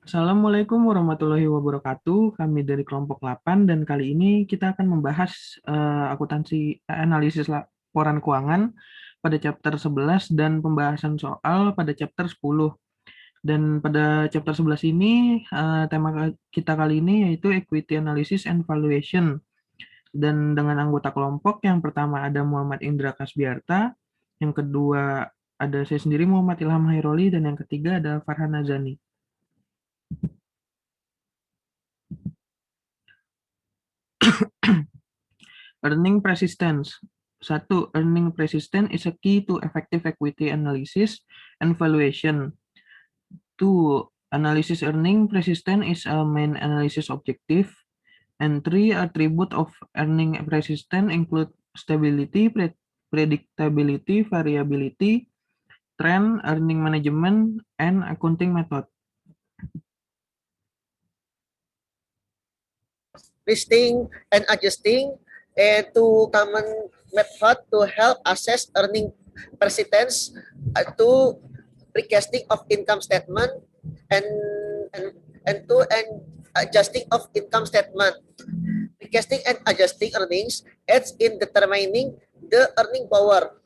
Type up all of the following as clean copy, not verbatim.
Assalamualaikum warahmatullahi wabarakatuh. Kami dari kelompok 8 dan kali ini kita akan membahas akuntansi analisis laporan keuangan pada chapter 11 dan pembahasan soal pada chapter 10. Dan pada chapter 11 ini tema kita kali ini yaitu equity analysis and valuation. Dan dengan anggota kelompok yang pertama ada Muhammad Indra Kasbiarta, yang kedua ada saya sendiri Muhammad Ilham Hairoli, dan yang ketiga ada Farhan Azani. Earning persistence. Satu, earning persistence is a key to effective equity analysis and valuation. Two, analysis earning persistence is a main analysis objective. And three, attribute of earning persistence include stability, predictability, variability, trend, earning management, and accounting method. Listing and adjusting and two common method to help assess earning persistence to recasting of income statement and adjusting of income statement. Recasting and adjusting earnings aids in determining the earning power.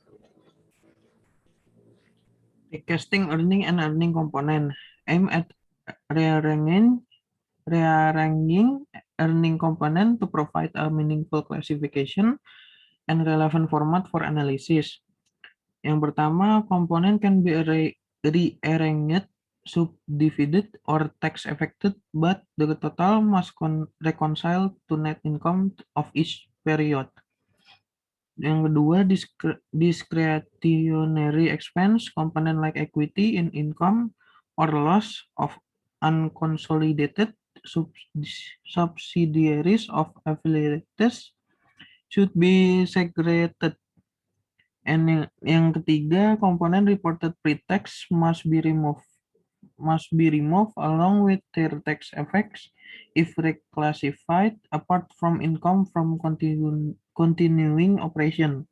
Recasting earning and earning component aim at rearranging earning component to provide a meaningful classification and relevant format for analysis. Yang pertama, komponen can be rearranged, subdivided, or tax affected, but the total must reconcile to net income of each period. Yang kedua, discretionary expense, component like equity in income or loss of unconsolidated subsidiaries of affiliates should be segregated. And yang ketiga, komponen reported pre-tax must be removed along with their tax effects if reclassified apart from income from continuing operation.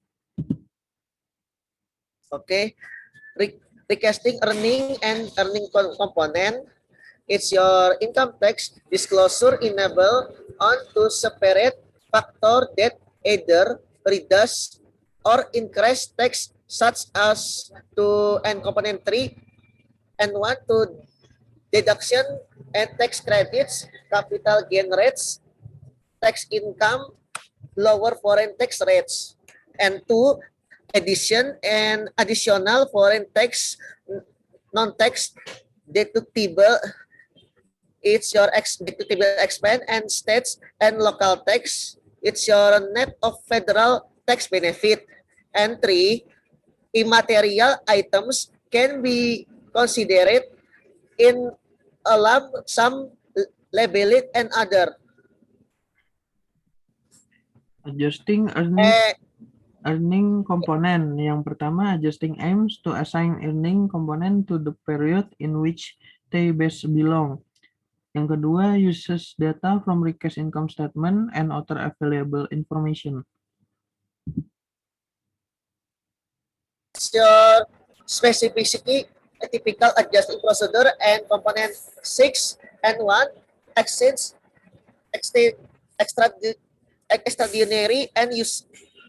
Okay, recasting earning and earning component. It's your income tax disclosure enable on to separate factor that either reduce or increase tax such as to and component 3 and 1 to deduction and tax credits, capital gain rates, tax income, lower foreign tax rates, and 2 addition and additional foreign tax non-tax deductible. It's your deductible expense and states and local tax. It's your net of federal tax benefit. And 3, immaterial items can be considered in a lump sum, liability, and other. Adjusting earning component. Yang pertama, adjusting aims to assign earning component to the period in which they best belong. Yang kedua, uses data from recast income statement and other available information. Your specificity, a typical adjusting procedure, and component 6 and 1, exchange, extraordinary and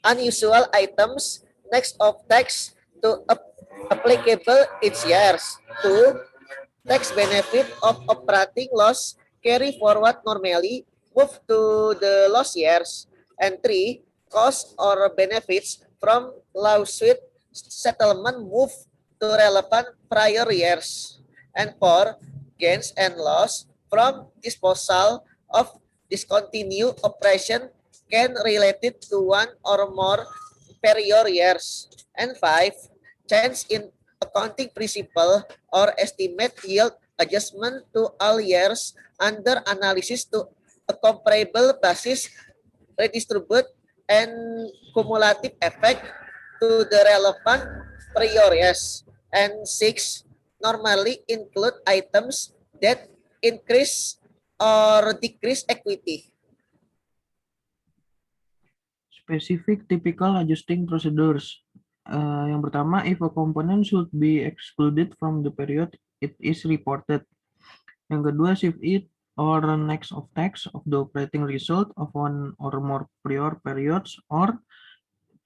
unusual items, next of tax to applicable each years. 2, tax benefit of operating loss carry forward normally move to the loss years. And 3, costs or benefits from lawsuit settlement move to relevant prior years. And 4, gains and loss from disposal of discontinued operation can related to one or more prior years. And 5, change in accounting principle or estimate yield adjustment to all years under analysis to a comparable basis redistribute and cumulative effect to the relevant prior years. And 6, normally include items that increase or decrease equity. Specific typical adjusting procedures. Yang pertama, if a component should be excluded from the period it is reported. Yang kedua, shift it or next of tax of the operating result of one or more prior periods, or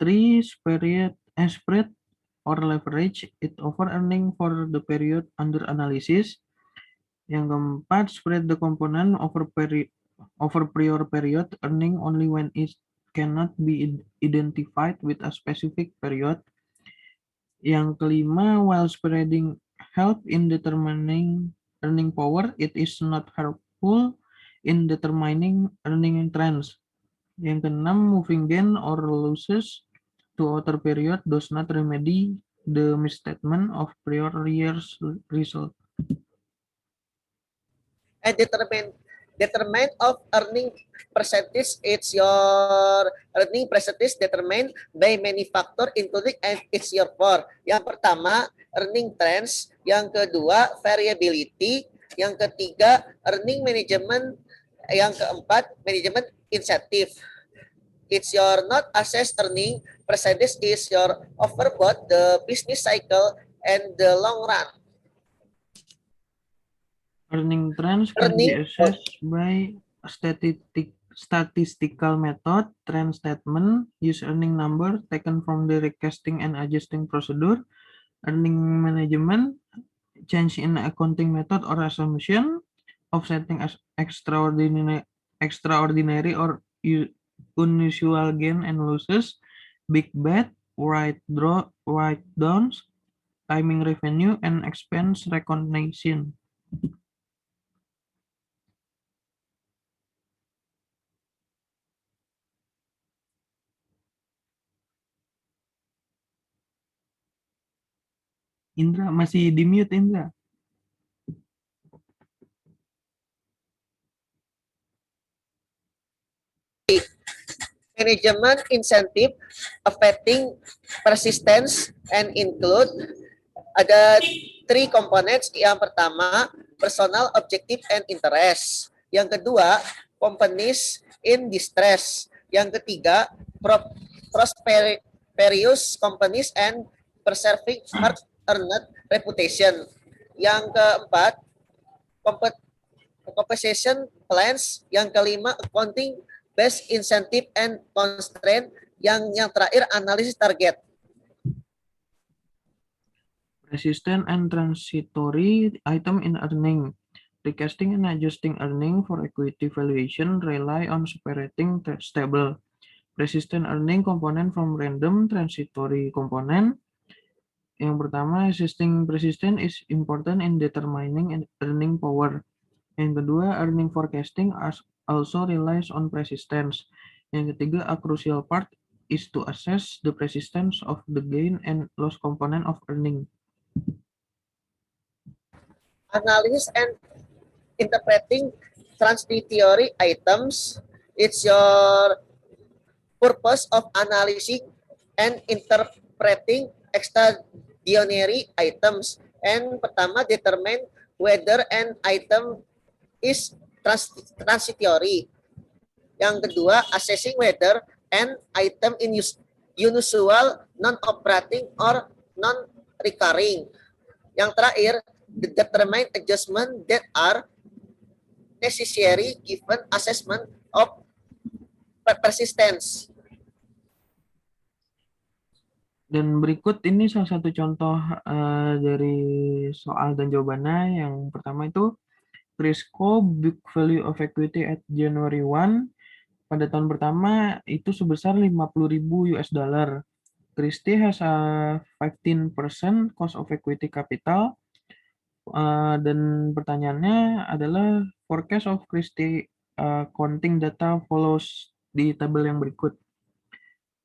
three spread or leverage it over earning for the period under analysis. Yang keempat, spread the component over prior period earning only when it cannot be identified with a specific period. Yang kelima, while spreading help in determining earning power, it is not helpful in determining earning trends. Yang keenam, moving gain or losses to outer period does not remedy the misstatement of prior year's result. And determine of earning percentage. It's your earning percentage determined by many factor including and it's your for. Yang pertama earning trends, yang kedua variability, yang ketiga earning management, yang keempat management incentive. It's your not assessed earning percentage is your over both the business cycle and the long run. Earning trends can be assessed by a statistical method, trend statement, use earning number taken from the recasting and adjusting procedure, earning management, change in accounting method or assumption, offsetting as extraordinary or unusual gain and losses, big bet, write downs, timing revenue, and expense recognition. Indra, masih di mute, Indra. Management incentive affecting persistence and include ada three components. Yang pertama, personal objective and interest. Yang kedua, companies in distress. Yang ketiga, prosperous companies and preserving hard-earned reputation. Yang keempat, compensation plans. Yang kelima, accounting based incentive and constraint. Yang terakhir, analisis target. Persistent and transitory item in earning. Recasting and adjusting earning for equity valuation rely on separating stable. Persistent earning component from random transitory component. Yang pertama, existing persistent is important in determining earning power. Yang kedua, earning forecasting also relies on persistence. Yang ketiga, a crucial part is to assess the persistence of the gain and loss component of earning. Analysis and interpreting transitory items. It's your purpose of analyzing and interpreting extraordinary items. And pertama, determine whether an item is transitory. Yang kedua, assessing whether an item in unusual, non-operating, or non-recurring. Yang terakhir, determine adjustment that are necessary given assessment of persistence. Dan berikut ini salah satu contoh dari soal dan jawabannya. Yang pertama itu, Crisco book value of equity at January 1 pada tahun pertama itu sebesar 50.000 US dollar. Christie has a 15% cost of equity capital. Dan pertanyaannya adalah forecast of Christie accounting data follows di tabel yang berikut.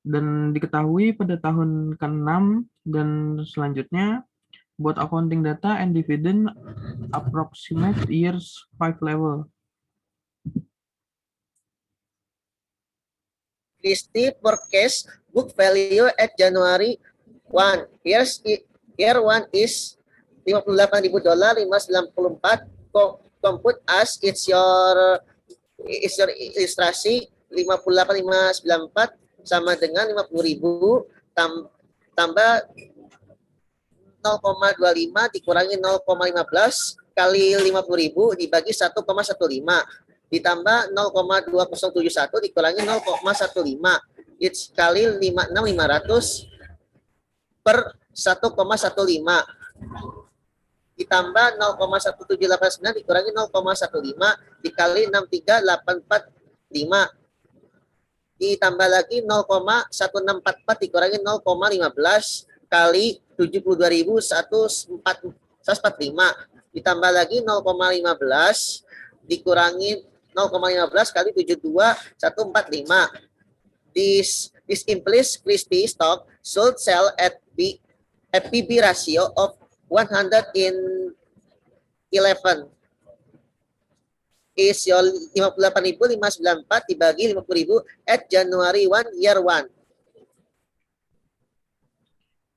Dan diketahui pada tahun ke-6 dan selanjutnya buat accounting data and dividend approximate years 5 level. Christie forecast book value at January 1. Year 1 is $58.000, 594. Compute as it's your ilustrasi 58.594 sama dengan 50.000 tambah 0,25 dikurangi 0,15 kali 50.000 dibagi 1,15 ditambah 0,2071 dikurangi 0,15 it's kali 56.500 per 1,15 ditambah 0,1789 dikurangi 0,15 dikali 63.845 ditambah lagi 0,1644 dikurangi 0,15 kali 72.145 ditambah lagi 0,15 dikurangi 0,15 kali 72.145. This implies Christie stock should sell at PB ratio of 111 is your 58.594 dibagi 50.000 at January 1 year 1.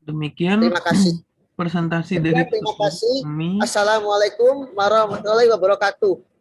Demikian Terima kasih. presentasi dari Terima kasih. kami. Assalamualaikum warahmatullahi wabarakatuh.